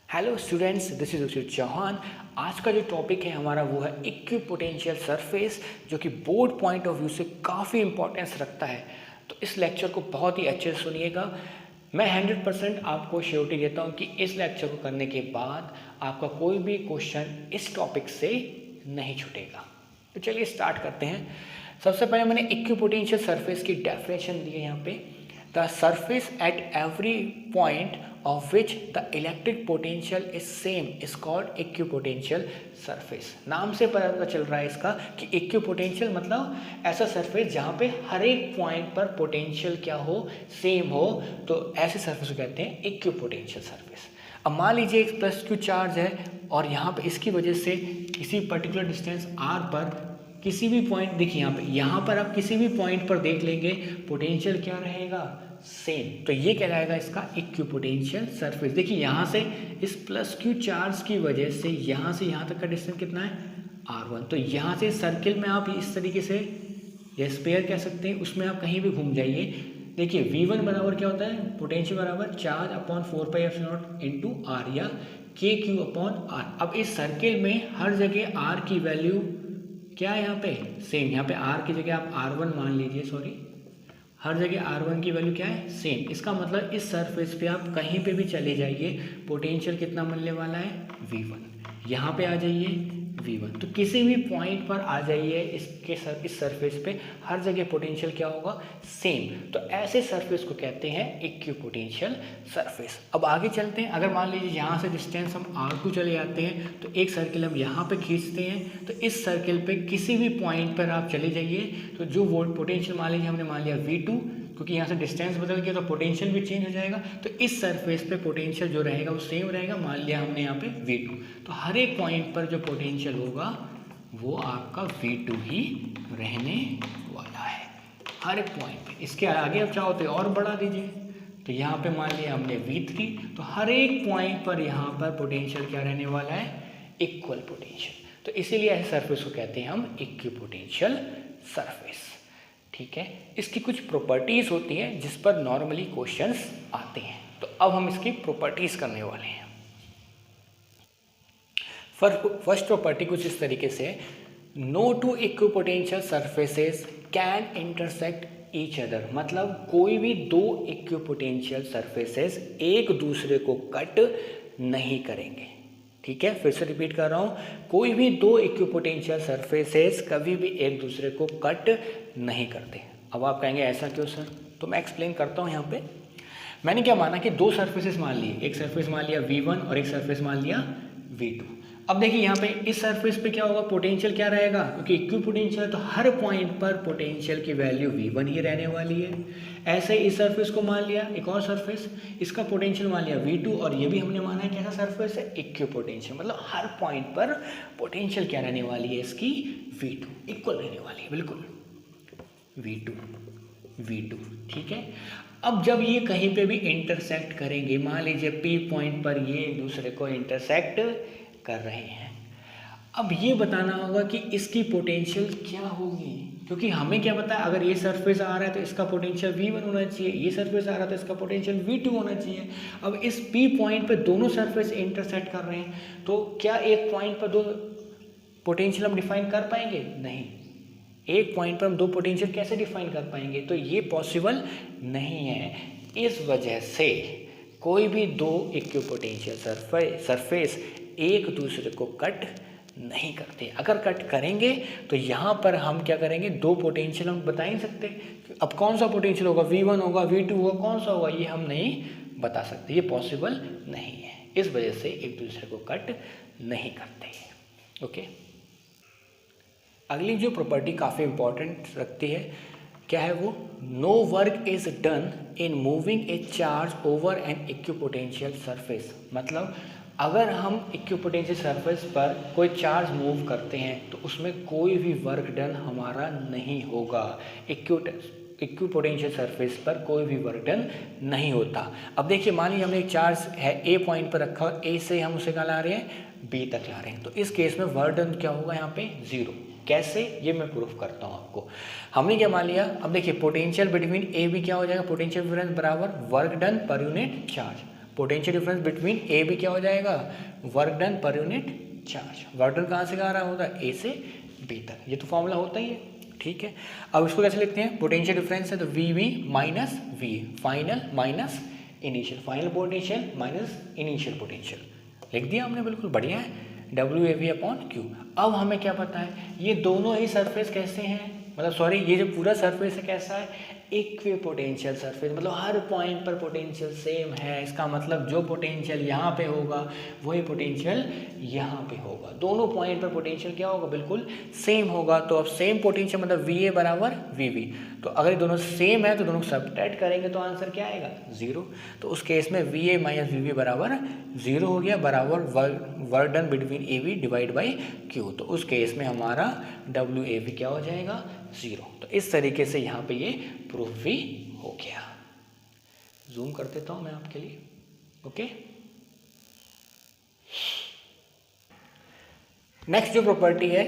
Hello students, this is उचित चौहान। आज का जो टॉपिक है हमारा वो है इक्विपोटेंशियल सरफेस, जो कि बोर्ड पॉइंट ऑफ व्यू से काफ़ी इंपॉर्टेंस रखता है। तो इस लेक्चर को बहुत ही अच्छे से सुनिएगा। मैं 100% आपको श्योरिटी देता हूँ कि इस लेक्चर को करने के बाद आपका कोई भी क्वेश्चन इस टॉपिक से नहीं छूटेगा। तो चलिए स्टार्ट करते हैं। सबसे पहले मैंने इक्विपोटेंशियल सरफेस की डेफिनेशन दी है यहाँ पे। The surface at every point of which the electric potential is same is called equipotential surface। नाम से पता चल रहा है इसका कि इक्विपोटेंशियल मतलब ऐसा सरफेस जहाँ पे हर एक पॉइंट पर पोटेंशियल क्या हो, सेम हो, तो ऐसे सरफेस को कहते हैं इक्विपोटेंशियल सरफेस। अब मान लीजिए एक प्लस क्यू चार्ज है और यहाँ पे इसकी वजह से किसी पर्टिकुलर डिस्टेंस आर पर किसी भी पॉइंट, देखिए यहाँ पर आप किसी भी पॉइंट पर देख लेंगे पोटेंशियल क्या रहेगा, सेम। तो ये कहलाएगा इसका इक्विपोटेंशियल सरफेस। देखिए यहाँ से इस प्लस क्यू चार्ज की वजह से यहाँ तक का डिस्टेंस कितना है, r1। तो यहाँ से सर्किल में आप इस तरीके से या स्पेयर कह सकते हैं, उसमें आप कहीं भी घूम जाइए। देखिए v1 बराबर क्या होता है, पोटेंशियल बराबर चार्ज अपॉन 4πε0 इंटू आर या KQ अपॉन आर। अब इस सर्किल में हर जगह r की वैल्यू क्या है, यहाँ पे सेम। यहाँ पे r की जगह आप r1 मान लीजिए, हर जगह r1 की वैल्यू क्या है, सेम। इसका मतलब इस सरफेस पे आप कहीं पे भी चले जाइए, पोटेंशियल कितना मिलने वाला है, v1। यहाँ पे आ जाइए v1, तो किसी भी पॉइंट पर आ जाइए इस सरफेस पे, हर जगह पोटेंशियल क्या होगा, सेम। तो ऐसे सरफेस को कहते हैं इक्विपोटेंशियल सरफेस। अब आगे चलते हैं। अगर मान लीजिए यहाँ से डिस्टेंस हम r2 चले जाते हैं, तो एक सर्किल हम यहाँ पे खींचते हैं, तो इस सर्किल पे किसी भी पॉइंट पर आप चले जाइए, तो जो वोल्ट पोटेंशियल मान लीजिए हमने मान लिया v2, क्योंकि यहाँ से डिस्टेंस बदल गया तो पोटेंशियल भी चेंज हो जाएगा। तो इस सरफेस पे पोटेंशियल जो रहेगा वो सेम रहेगा। मान लिया हमने यहाँ पे v2, तो हर एक पॉइंट पर जो पोटेंशियल होगा वो आपका v2 ही रहने वाला है, हर एक पॉइंट पे। इसके आगे आप चाहो तो और बढ़ा दीजिए, तो यहाँ पे मान लिया हमने v3, तो हर एक पॉइंट पर यहाँ पर पोटेंशियल क्या रहने वाला है, इक्वल पोटेंशियल। तो इसीलिए ऐसे सरफेस को कहते हैं हम इक्विपोटेंशियल सरफेस। ठीक है, इसकी कुछ प्रॉपर्टीज होती हैं जिस पर नॉर्मली क्वेश्चंस आते हैं। तो अब हम इसकी प्रॉपर्टीज करने वाले हैं। फर्स्ट प्रॉपर्टी कुछ इस तरीके से, no two equipotential surfaces can intersect each other. मतलब कोई भी दो इक्विपोटेंशियल सरफेसेस एक दूसरे को कट नहीं करेंगे। ठीक है, फिर से रिपीट कर रहा हूँ, कोई भी दो इक्विपोटेंशियल सरफेसेस कभी भी एक दूसरे को कट नहीं करते। अब आप कहेंगे ऐसा क्यों सर, तो मैं एक्सप्लेन करता हूँ। यहाँ पे मैंने क्या माना कि दो सरफेसेस मान लिए, एक सरफेस मान लिया v1 और एक सरफेस मान लिया v2। अब देखिए यहाँ पे इस सरफेस पे क्या होगा, पोटेंशियल क्या रहेगा, क्योंकि इक्विपोटेंशियल है तो हर पॉइंट पर पोटेंशियल की वैल्यू v1 ही रहने वाली है। ऐसे ही इस सरफेस को मान लिया, एक और सरफेस, इसका पोटेंशियल मान लिया v2, और ये भी हमने माना है कैसा सरफेस है, इक्विपोटेंशियल। मतलब हर पॉइंट पर पोटेंशियल क्या रहने वाली है, इसकी v2 इक्वल रहने वाली है, बिल्कुल v2। ठीक है, अब जब ये कहीं पे भी इंटरसेक्ट करेंगे, मान लीजिए P पॉइंट पर ये एक दूसरे को इंटरसेक्ट कर रहे हैं, अब ये बताना होगा कि इसकी पोटेंशियल क्या होगी, क्योंकि हमें क्या पता है, अगर ये सरफेस आ रहा है तो इसका पोटेंशियल v1 होना चाहिए, ये सरफेस आ रहा है तो इसका पोटेंशियल v2 होना चाहिए। अब इस P पॉइंट पे दोनों सरफेस इंटरसेक्ट कर रहे हैं, तो क्या एक पॉइंट पर दो पोटेंशियल हम डिफाइन कर पाएंगे, नहीं। एक पॉइंट पर हम दो पोटेंशियल कैसे डिफाइन कर पाएंगे, तो ये पॉसिबल नहीं है। इस वजह से कोई भी दो इक्विपोटेंशियल सरफेस एक दूसरे को कट नहीं करते। अगर कट करेंगे तो यहाँ पर हम क्या करेंगे, दो पोटेंशियल हम बता ही नहीं सकते। अब कौन सा पोटेंशियल होगा, v1 होगा, v2 होगा, कौन सा होगा, ये हम नहीं बता सकते, ये पॉसिबल नहीं है। इस वजह से एक दूसरे को कट नहीं करते। ओके, अगली जो प्रॉपर्टी काफ़ी इंपॉर्टेंट रखती है, क्या है वो, no work is done in moving a charge over an equipotential surface. मतलब अगर हम इक्विपोटेंशियल सरफेस पर कोई चार्ज मूव करते हैं तो उसमें कोई भी वर्क डन हमारा नहीं होगा। इक्विपोटेंशियल सरफेस पर कोई भी वर्क डन नहीं होता। अब देखिए मान लीजिए हमने एक चार्ज है ए पॉइंट पर रखा और ए से हम उसे कहाँ ला रहे हैं, बी तक ला रहे हैं, तो इस केस में वर्क डन क्या होगा, यहाँ पे जीरो। कैसे, ये मैं प्रूफ करता हूँ आपको। हमने क्या मान लिया, अब देखिए पोटेंशियल बिटवीन ए बी क्या हो जाएगा, पोटेंशियल डिफरेंस बराबर work done per unit charge. Potential difference between A B क्या हो जाएगा, work done per unit charge. Work done कहाँ से कहाँ रहा होता है, ए से बी तक, ये तो फॉर्मूला होता ही है, ठीक है। अब इसको कैसे लिखते हैं, पोटेंशियल डिफरेंस है तो V V minus V final minus initial, final potential minus initial potential, लिख दिया हमने, बिल्कुल बढ़िया है, W A V upon Q. अब हमें क्या पता है, ये दोनों ही सरफेस कैसे हैं, मतलब सॉरी ये जो पूरा सरफेस है कैसा है, इक्विपोटेंशियल सरफेस, मतलब हर पॉइंट पर पोटेंशियल सेम है। इसका मतलब जो पोटेंशियल यहाँ पे होगा वही पोटेंशियल यहाँ पे होगा, दोनों पॉइंट पर पोटेंशियल क्या होगा, बिल्कुल सेम होगा। तो अब सेम पोटेंशियल मतलब वी ए बराबर वी वी, तो अगर ये दोनों सेम है तो दोनों सब्ट्रैक्ट करेंगे तो आंसर क्या आएगा, जीरो। तो उस केस में V A minus V V बराबर जीरो हो गया, बराबर work done between A V divide by Q. तो उस केस में हमारा डब्ल्यू ए वी क्या हो जाएगा, जीरो। तो इस तरीके से यहाँ पे ये प्रूफ भी हो गया। जूम कर देता हूँ मैं आपके लिए, ओके। नेक्स्ट जो प्रॉपर्टी है,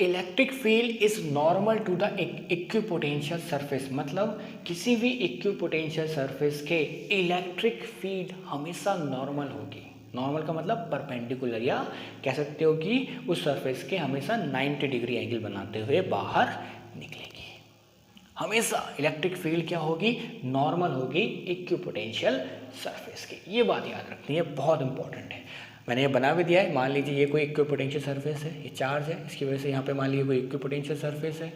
electric field is normal to the equipotential surface, मतलब किसी भी इक्विपोटेंशियल सरफेस के इलेक्ट्रिक फील्ड हमेशा नॉर्मल होगी। नॉर्मल का मतलब परपेंडिकुलर, या कह सकते हो कि उस सरफेस के हमेशा 90 डिग्री एंगल बनाते हुए बाहर निकलेगी। हमेशा इलेक्ट्रिक फील्ड क्या होगी, नॉर्मल होगी इक्विपोटेंशियल सरफेस की। ये बात याद रखनी है, बहुत इंपॉर्टेंट है। मैंने ये बना भी दिया है, मान लीजिए ये कोई इक्विपोटेंशियल सरफेस है, ये चार्ज है, इसकी वजह से यहाँ पे मान लीजिए कोई इक्विपोटेंशियल सरफेस है।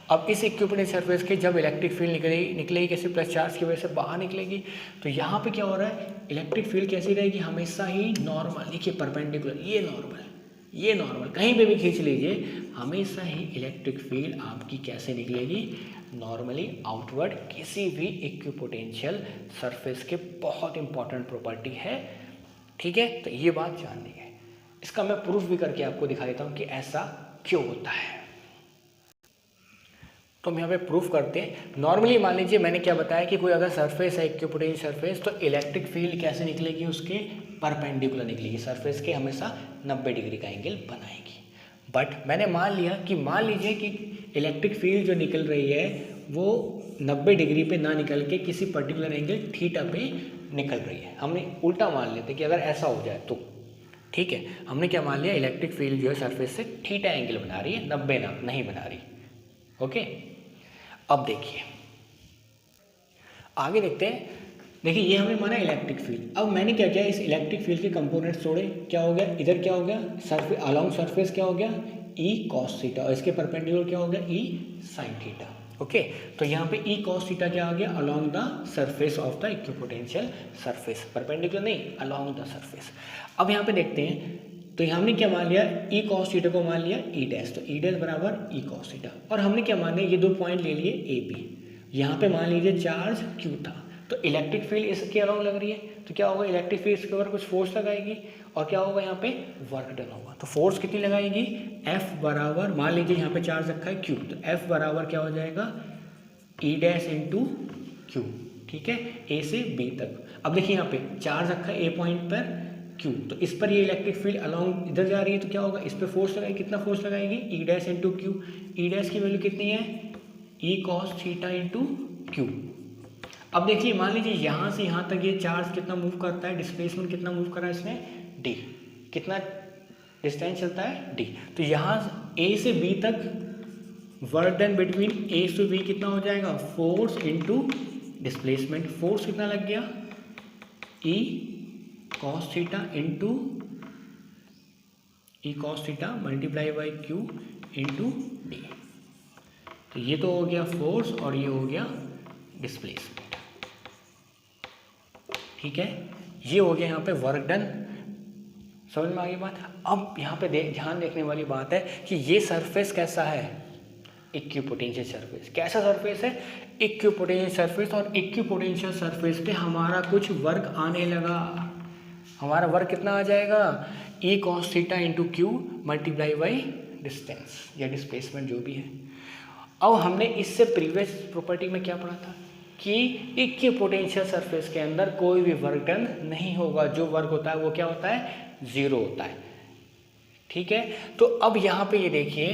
अब इस इक्विपोटेंशियल सरफेस के जब इलेक्ट्रिक फील्ड निकलेगी कैसे, प्लस चार्ज की वजह से बाहर निकलेगी, तो यहाँ पे क्या हो रहा है, इलेक्ट्रिक फील्ड कैसी रहेगी, हमेशा ही नॉर्मल, देखिए परपेंडिकुलर, ये नॉर्मल, ये नॉर्मल, कहीं पे भी खींच लीजिए, हमेशा ही इलेक्ट्रिक फील्ड आपकी कैसे निकलेगी, नॉर्मली आउटवर्ड, किसी भी इक्विपोटेंशियल सरफेस के बहुत इंपॉर्टेंट प्रॉपर्टी है, ठीक है। तो ये बात जाननी है, इसका मैं प्रूफ भी करके आपको दिखा देता हूँ कि ऐसा क्यों होता है। तो हम यहाँ पे प्रूफ करते हैं। नॉर्मली मान लीजिए मैंने क्या बताया कि कोई अगर सरफेस है इक्विपोटेंशियल सरफेस, तो इलेक्ट्रिक फील्ड कैसे निकलेगी, उसके परपेंडिकुलर निकलेगी, सरफेस के हमेशा 90 डिग्री का एंगल बनाएगी। बट मैंने मान लीजिए कि इलेक्ट्रिक फील्ड जो निकल रही है वो 90 डिग्री पे ना निकल के किसी पर्टिकुलर एंगल थीटा पे निकल रही है। हमने उल्टा मान लेते कि अगर ऐसा हो जाए तो, ठीक है, हमने क्या मान लिया, इलेक्ट्रिक फील्ड जो है सरफेस से थीटा एंगल बना रही है, 90 ना नहीं बना रही, ओके। अब देखिए आगे देखते हैं, देखिए ये हमने माना इलेक्ट्रिक फील्ड। अब मैंने क्या किया, इस इलेक्ट्रिक फील्ड के कंपोनेंट्स जोड़े, क्या हो गया, इधर क्या हो गया, सरफेस अलोंग सरफेस क्या हो गया, ई कॉस थीटा, और इसके परपेंडिकुलर क्या हो गया, ई साइन थीटा, ओके। तो यहाँ पे ई कॉस थीटा क्या आ गया, along the surface of the equipotential surface, perpendicular नहीं, अलोंग द सरफेस। अब यहाँ पे देखते हैं, तो हमने क्या मान लिया, ई कॉस थीटा को मान लिया ई डैश, तो ई डैश बराबर ई कॉस थीटा, और हमने क्या मान लिया, ये दो पॉइंट ले लिए ए बी, यहाँ पे मान लीजिए चार्ज क्यू था, तो इलेक्ट्रिक फील्ड इसके अलाउंग लग रही है, तो क्या होगा, इलेक्ट्रिक फील्ड इसके ऊपर कुछ फोर्स लगाएगी, और क्या होगा, यहाँ पे वर्क डन होगा। तो फोर्स कितनी लगाएगी, F बराबर, मान लीजिए यहाँ पे चार्ज रखा है क्यू, तो F बराबर क्या हो जाएगा, ई डैश इंटू क्यू, ठीक है, ए से बी तक। अब देखिए यहाँ पे चार्ज रखा है ए पॉइंट पर क्यू, तो इस पर ये इलेक्ट्रिक फील्ड अलोंग इधर जा रही है, तो क्या होगा, इस पर फोर्स लगाएगी, कितना फोर्स लगाएगी, ई डैश इंटू क्यू, ई डैश की वैल्यू कितनी है, E cos theta into Q. अब देखिए मान लीजिए यहाँ से यहाँ तक ये चार्ज कितना मूव करता है, डिस्प्लेसमेंट कितना मूव कर रहा है इसमें, डी, कितना डिस्टेंस चलता है, डी। तो यहाँ ए से बी तक वर्क डन बिटवीन ए से बी कितना हो जाएगा, फोर्स इंटू डिस्प्लेसमेंट, फोर्स कितना लग गया, E cos theta into E cos theta multiply by Q into D. तो ये तो हो गया फोर्स और ये हो गया डिस्प्लेसमेंट, ठीक है, ये हो गया यहाँ पे वर्क डन। समझ में आ गई बात। अब यहाँ पे ध्यान देखने वाली बात है कि ये सरफेस कैसा है, इक्विपोटेंशियल सरफेस। कैसा सरफेस है, इक्विपोटेंशियल सरफेस, और इक्विपोटेंशियल सरफेस पे हमारा कुछ वर्क आने लगा। हमारा वर्क कितना आ जाएगा, E cos theta into Q multiply by distance या डिस्प्लेसमेंट जो भी है। अब हमने इससे प्रीवियस प्रॉपर्टी में क्या पढ़ा था कि इक्विपोटेंशियल सरफेस के अंदर कोई भी वर्क डन नहीं होगा, जो वर्क होता है वो क्या होता है, जीरो होता है, ठीक है। तो अब यहाँ पे ये देखिए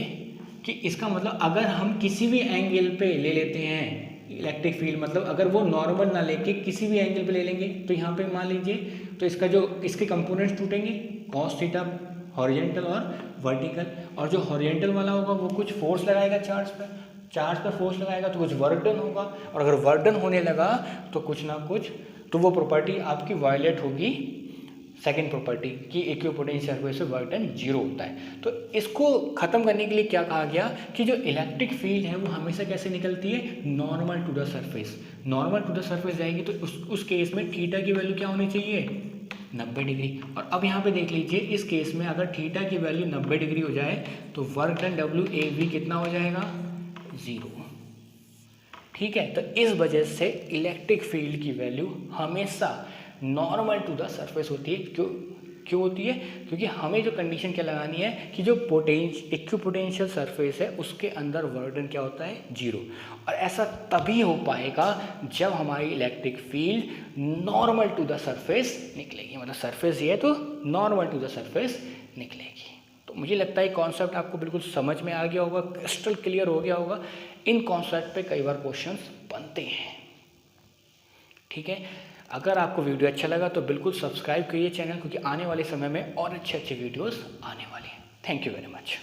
कि इसका मतलब अगर हम किसी भी एंगल पे ले लेते हैं इलेक्ट्रिक फील्ड मतलब अगर वो नॉर्मल ना लेके किसी भी एंगल पे ले लेंगे तो यहाँ पे मान लीजिए तो इसका जो इसके कंपोनेंट्स टूटेंगे कॉस थीटा हॉरिजेंटल और वर्टिकल, और जो हॉरिजेंटल वाला होगा वो कुछ फोर्स लगाएगा चार्ज पर फोर्स लगाएगा तो कुछ वर्क डन होगा, और अगर वर्क डन होने लगा तो कुछ ना कुछ तो वो प्रॉपर्टी आपकी वायलेट होगी सेकंड प्रॉपर्टी की इक्विपोटेंशियल सर्फेस से वर्क डन जीरो होता है। तो इसको खत्म करने के लिए क्या कहा गया कि जो इलेक्ट्रिक फील्ड है वो हमेशा कैसे निकलती है, normal to the surface. Normal to the surface जाएगी तो उस केस में थीटा की वैल्यू क्या होनी चाहिए, 90 डिग्री। और अब यहाँ पे देख लीजिए इस केस में अगर थीटा की वैल्यू 90 डिग्री हो जाए तो वर्क डन WAV कितना हो जाएगा, जीरो। ठीक है, तो इस वजह से इलेक्ट्रिक फील्ड की वैल्यू हमेशा नॉर्मल टू द सरफेस होती है। क्यों होती है, क्योंकि हमें जो कंडीशन क्या लगानी है कि जो इक्विपोटेंशियल सरफेस है उसके अंदर वर्क डन क्या होता है, जीरो। और ऐसा तभी हो पाएगा जब हमारी electric field normal to the surface निकलेगी, मतलब सरफेस ये है तो नॉर्मल टू द सरफेस निकलेगी। तो मुझे लगता है कॉन्सेप्ट आपको बिल्कुल समझ में आ गया होगा, क्रिस्टल क्लियर हो गया होगा। इन कॉन्सेप्ट पे कई बार क्वेश्चंस बनते हैं। ठीक है, अगर आपको वीडियो अच्छा लगा तो बिल्कुल सब्सक्राइब करिए चैनल, क्योंकि आने वाले समय में और अच्छे वीडियोस आने वाले हैं। Thank you very much.